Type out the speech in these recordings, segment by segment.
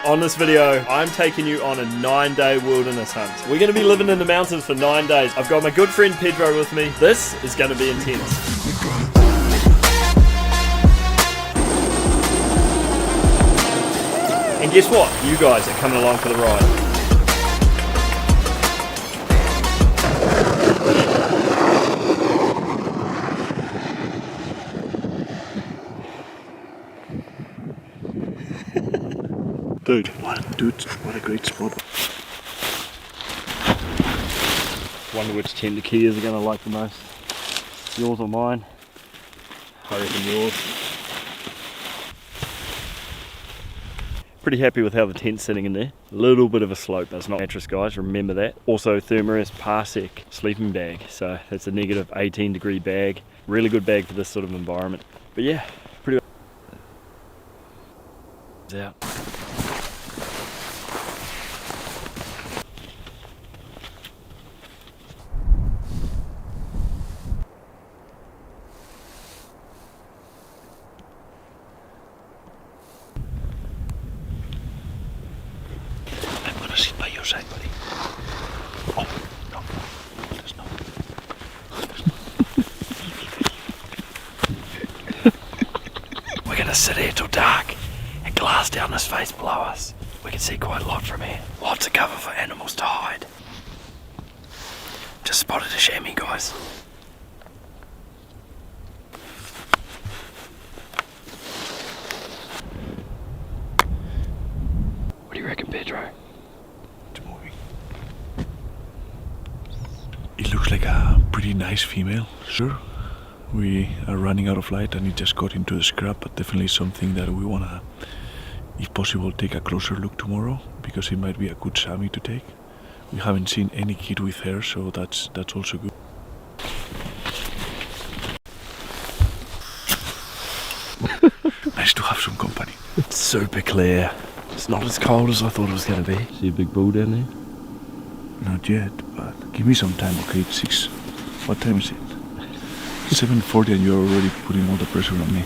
On this video, I'm taking you on a 9-day wilderness hunt. We're going to be living in the mountains for 9 days. I've got my good friend Pedro with me. This is going to be intense. And guess what? You guys are coming along for the ride. Dude, what a great spot. Wonder which tent the kids are going to like the most. Yours or mine? I reckon yours. Pretty happy with how the tent's sitting in there. A little bit of a slope, but it's not mattress, guys, remember that. Also Thermarest Parsec sleeping bag, so it's a negative 18 degree bag. Really good bag for this sort of environment. But yeah, pretty out. Sit by your side, buddy. Oh, no. There's no. We're gonna sit here till dark and glass down this face below us. We can see quite a lot from here. Lots of cover for animals to hide. Just spotted a chamois, guys. What do you reckon, Pedro? It looks like a pretty nice female. Sure, we are running out of light and it just got into the scrap, but definitely something that we wanna, if possible, take a closer look tomorrow, because it might be a good chamois to take. We haven't seen any kid with hair, so that's also good. Nice to have some company. It's super clear. It's not as cold as I thought it was going to be. See a big bull down there? Not yet, but give me some time, okay? It's 6. What time is it? 7:40 and you're already putting all the pressure on me.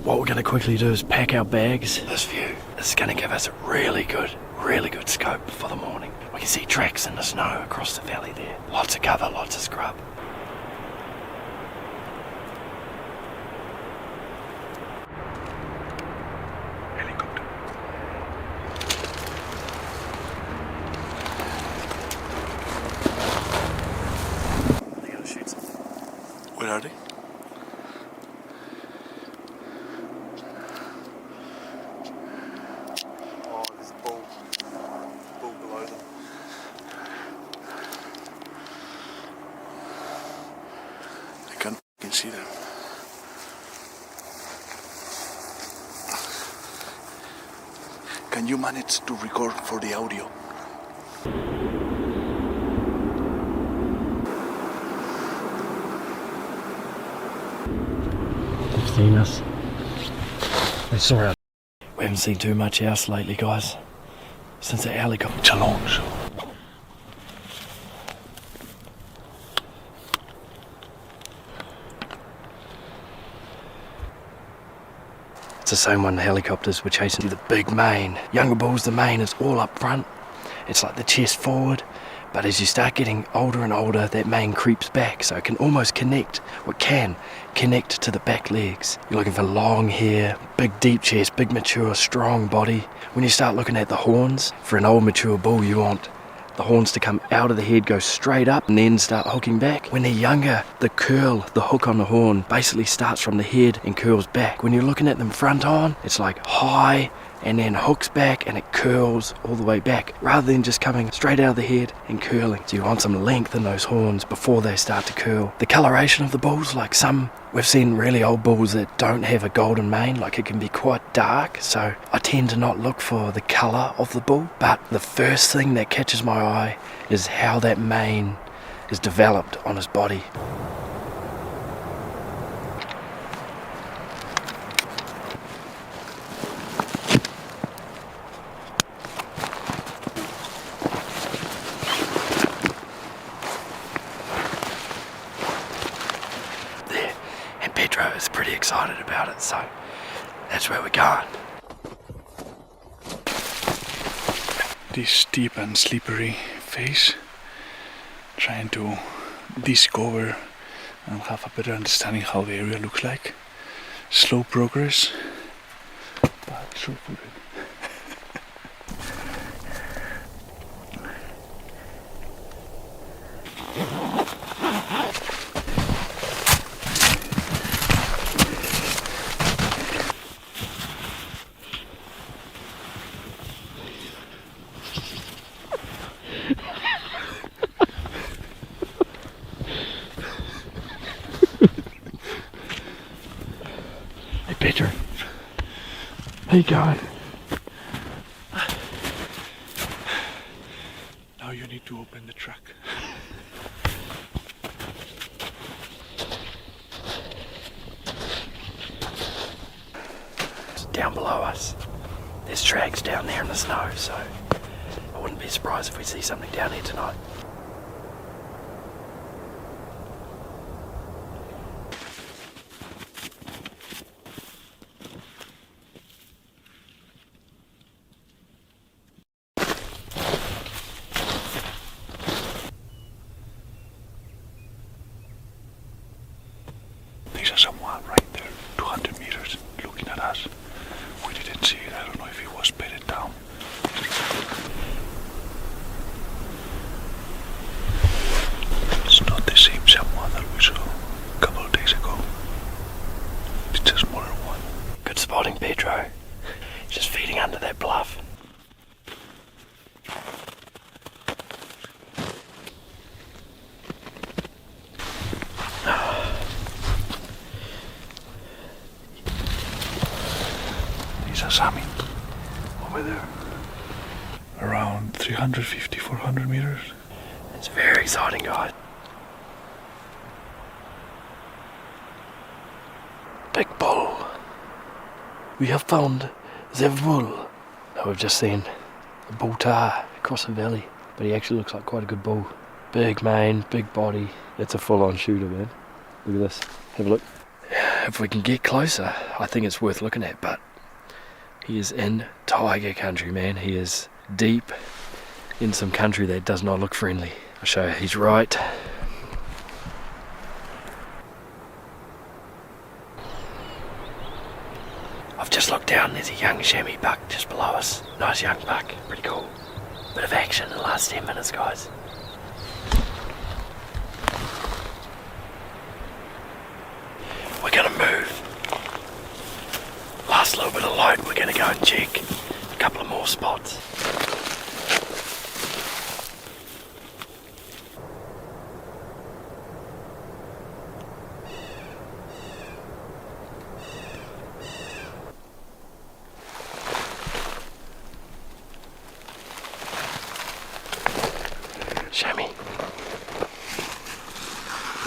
What we're going to quickly do is pack our bags. This view is going to give us a really good scope for the morning. We can see tracks in the snow across the valley there. Lots of cover, lots of scrub. Helicopter. They're going to shoot something. Where are they? I can see them. Can you manage to record for the audio? They've seen us. They saw us. We haven't seen too much else lately, guys. Since the helicopter. It's alone, so. It's the same one the helicopters were chasing. The big mane. Younger bulls, the mane is all up front. It's like the chest forward. But as you start getting older and older, that mane creeps back. So it can almost connect to the back legs. You're looking for long hair, big deep chest, big mature, strong body. When you start looking at the horns, for an old mature bull, you want the horns to come out of the head, go straight up, and then start hooking back. When they're younger, the hook on the horn basically starts from the head and curls back. When you're looking at them front on, it's like high and then hooks back and it curls all the way back, rather than just coming straight out of the head and curling. So you want some length in those horns before they start to curl. The coloration of the bulls, like we've seen really old bulls that don't have a golden mane, like it can be quite dark, so I tend to not look for the colour of the bull, but the first thing that catches my eye is how that mane is developed on his body. so that's where we're going. This steep and slippery face, trying to discover and have a better understanding how the area looks like. Slow progress, but sure-footed. Hey Peter, how you going? Now you need to open the track. Down below us, there's tracks down there in the snow, so I wouldn't be surprised if we see something down here tonight. There's someone right there, 200 meters, looking at us. We didn't see it. I don't know if it was bedded down. It's not the same someone that we saw a couple of days ago. It's a smaller one. Good spotting, Pedro. Just feeding under that bluff. It's a summit over there. Around 350, 400 meters. It's very exciting, guys. Big bull. We have found the bull. Now we've just seen a bull tar across the valley, but he actually looks like quite a good bull. Big mane, big body. It's a full-on shooter, man. Look at this. Have a look. If we can get closer, I think it's worth looking at, but he is in tiger country, man. He is deep in some country that does not look friendly. I'll show you. He's right. I've just looked down. There's a young chamois buck just below us. Nice young buck. Pretty cool. Bit of action in the last 10 minutes, guys. We're gonna move. Last little bit of light, we're gonna go and check a couple of more spots. Chamois.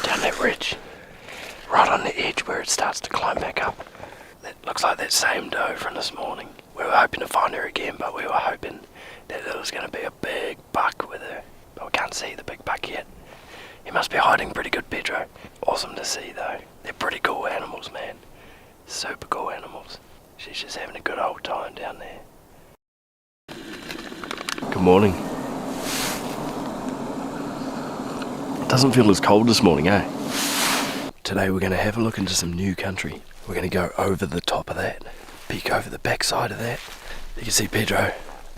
Down that ridge. Right on the edge where it starts to climb back up. That looks like that same doe from this morning. We were hoping to find her again, but we were hoping that there was going to be a big buck with her. But we can't see the big buck yet. He must be hiding pretty good, Pedro. Awesome to see though. They're pretty cool animals, man. Super cool animals. She's just having a good old time down there. Good morning. Doesn't feel as cold this morning, eh? Today we're going to have a look into some new country. We're going to go over the top of that, peek over the backside of that. You can see Pedro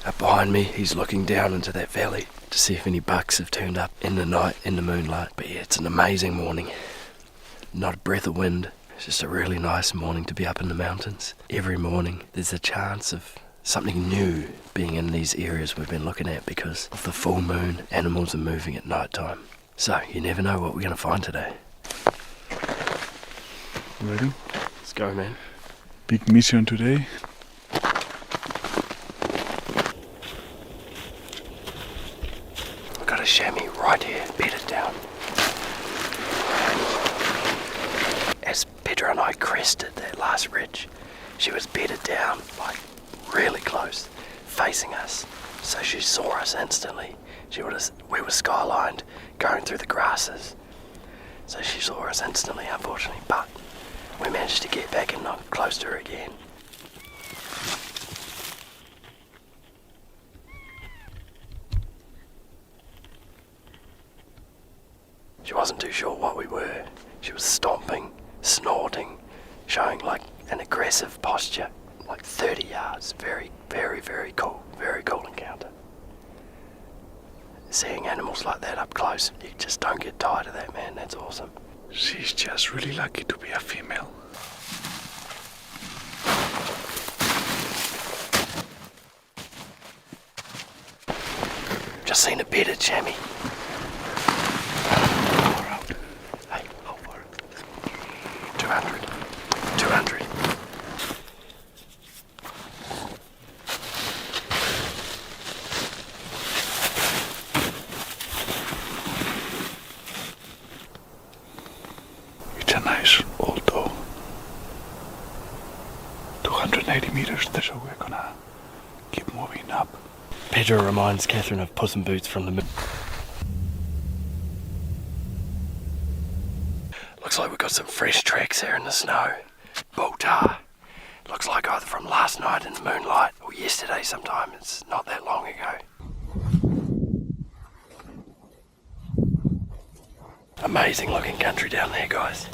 up behind me. He's looking down into that valley to see if any bucks have turned up in the night, in the moonlight. But yeah, it's an amazing morning. Not a breath of wind. It's just a really nice morning to be up in the mountains. Every morning there's a chance of something new being in these areas we've been looking at because of the full moon. Animals are moving at night time. So you never know what we're going to find today. Ready? Let's go, man. Big mission today. I've got a chamois right here. Bedded down. As Pedro and I crested that last ridge, she was bedded down, like really close, facing us. So she saw us instantly. We were skylined, going through the grasses. So she saw us instantly, unfortunately, but we managed to get back and not close to her again. She wasn't too sure what we were. She was stomping, snorting, showing like an aggressive posture, like 30 yards. Very, very, very cool encounter. Seeing animals like that up close, you just don't get tired of that, man. That's awesome. She's just really lucky to be a female. Just seen a bedded chamois. Hey, hold for it. 200. 200. It's a nice old doe. 280 meters, so we're gonna keep moving up. Pedro reminds Catherine of Puss in Boots from the Looks like we've got some fresh tracks here in the snow. Bull tar. Looks like either from last night in the moonlight or yesterday sometime. It's not that long ago. Amazing looking country down there, guys.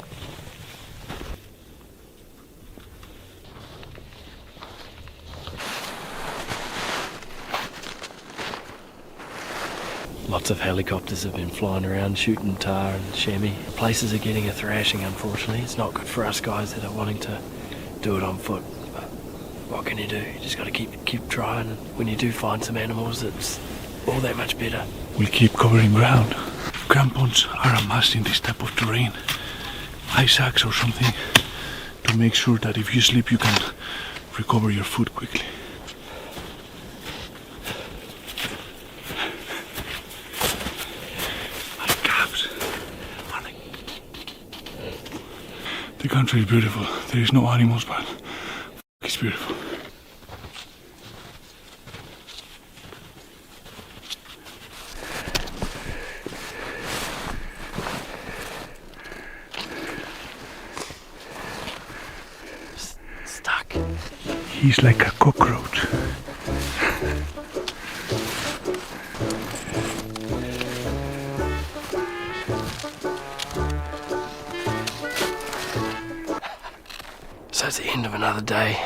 Lots of helicopters have been flying around shooting tar and chamois. Places are getting a thrashing, unfortunately. It's not good for us guys that are wanting to do it on foot. But what can you do? You just got to keep trying. And when you do find some animals, it's all that much better. We'll keep covering ground. Crampons are a must in this type of terrain. Ice axe or something to make sure that if you slip you can recover your foot quickly. The country is beautiful. There is no animals, but it's beautiful. Stuck. He's like a cockroach. So it's the end of another day.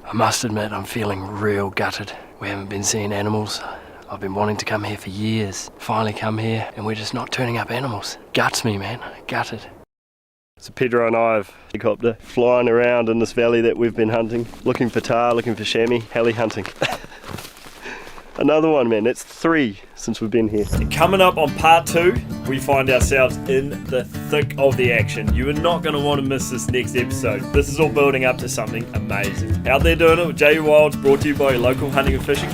I must admit I'm feeling real gutted. We haven't been seeing animals. I've been wanting to come here for years. Finally come here and we're just not turning up animals. Guts me, man. Gutted. So Pedro and I have a helicopter flying around in this valley that we've been hunting, looking for tar, looking for chamois, heli hunting. Another one, man. That's 3 since we've been here. And coming up on part 2, we find ourselves in the thick of the action. You are not going to want to miss this next episode. This is all building up to something amazing. Out there doing it with J Wilds, brought to you by your local hunting and fishing.